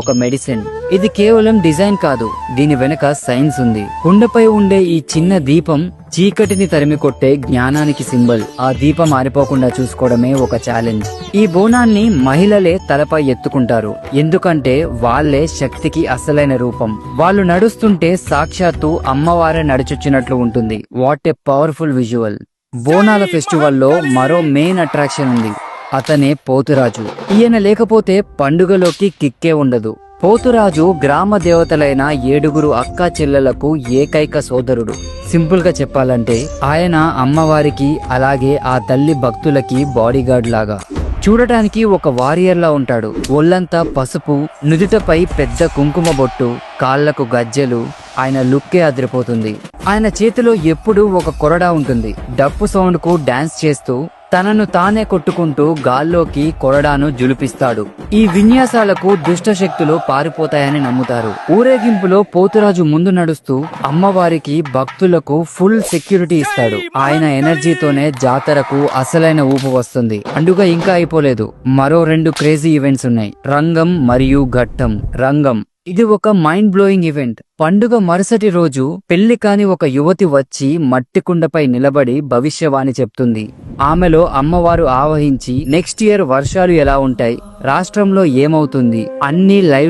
ఒక మెడిసిన్. ఇది కేవలం డిజైన్ కాదు, దీని వెనుక సైన్స్ ఉంది. కుండపై ఉండే ఈ చిన్న దీపం చీకటిని తరిమి కొట్టే జ్ఞానానికి సింబల్. ఆ దీపం ఆరిపోకుండా చూసుకోవడమే ఒక ఛాలెంజ్. ఈ బోనాన్ని మహిళలే తలపై ఎత్తుకుంటారు, ఎందుకంటే వాళ్లే శక్తికి అసలైన రూపం. వాళ్ళు నడుస్తుంటే సాక్షాత్తు అమ్మవారే నడిచొచ్చినట్లు ఉంటుంది. What a powerful visual. బోనాల ఫెస్టివల్లో మరో మెయిన్ అట్రాక్షన్ ఉంది, అతనే పోతురాజు. ఈయన లేకపోతే పండుగలోకి కిక్కే ఉండదు. పోతురాజు గ్రామ దేవతలైన 7 అక్కా చెల్లెలకు ఏకైక సోదరుడు. సింపుల్ గా చెప్పాలంటే ఆయన అమ్మవారికి అలాగే ఆ తల్లి భక్తులకి బాడీగార్డ్ లాగా. చూడటానికి ఒక వారియర్ లా ఉంటాడు. ఒళ్ళంతా పసుపు, నుదుటపై పెద్ద కుంకుమ బొట్టు, కాళ్లకు గజ్జెలు. ఆయన లుక్కే అదిరిపోతుంది. ఆయన చేతిలో ఎప్పుడూ ఒక కొరడా ఉంటుంది. డప్పు సౌండ్ కు డాన్స్ చేస్తూ తనను తానే కొట్టుకుంటూ గాల్లోకి కొరడాను జులిపిస్తాడు. ఈ విన్యాసాలకు దుష్ట శక్తులు పారిపోతాయని నమ్ముతారు. ఊరేగింపులో పోతురాజు ముందు నడుస్తూ అమ్మవారికి, భక్తులకు ఫుల్ సెక్యూరిటీ ఇస్తాడు. ఆయన ఎనర్జీతోనే జాతరకు అసలైన ఊపు వస్తుంది. పండుగ ఇంకా అయిపోలేదు, మరో 2 క్రేజీ ఈవెంట్స్ ఉన్నాయి, రంగం మరియు ఘట్టం. రంగం ఇది ఒక మైండ్ బ్లోయింగ్ ఈవెంట్. పండుగ మరుసటి రోజు పెళ్లి కాని ఒక యువతి వచ్చి మట్టి కుండపై నిలబడి భవిష్యవాణి చెప్తుంది. ఆమెలో అమ్మవారు ఆవహించి నెక్స్ట్ ఇయర్ వర్షాలు ఎలా ఉంటాయి, రాష్ట్రంలో ఏమవుతుంది అన్ని లైవ్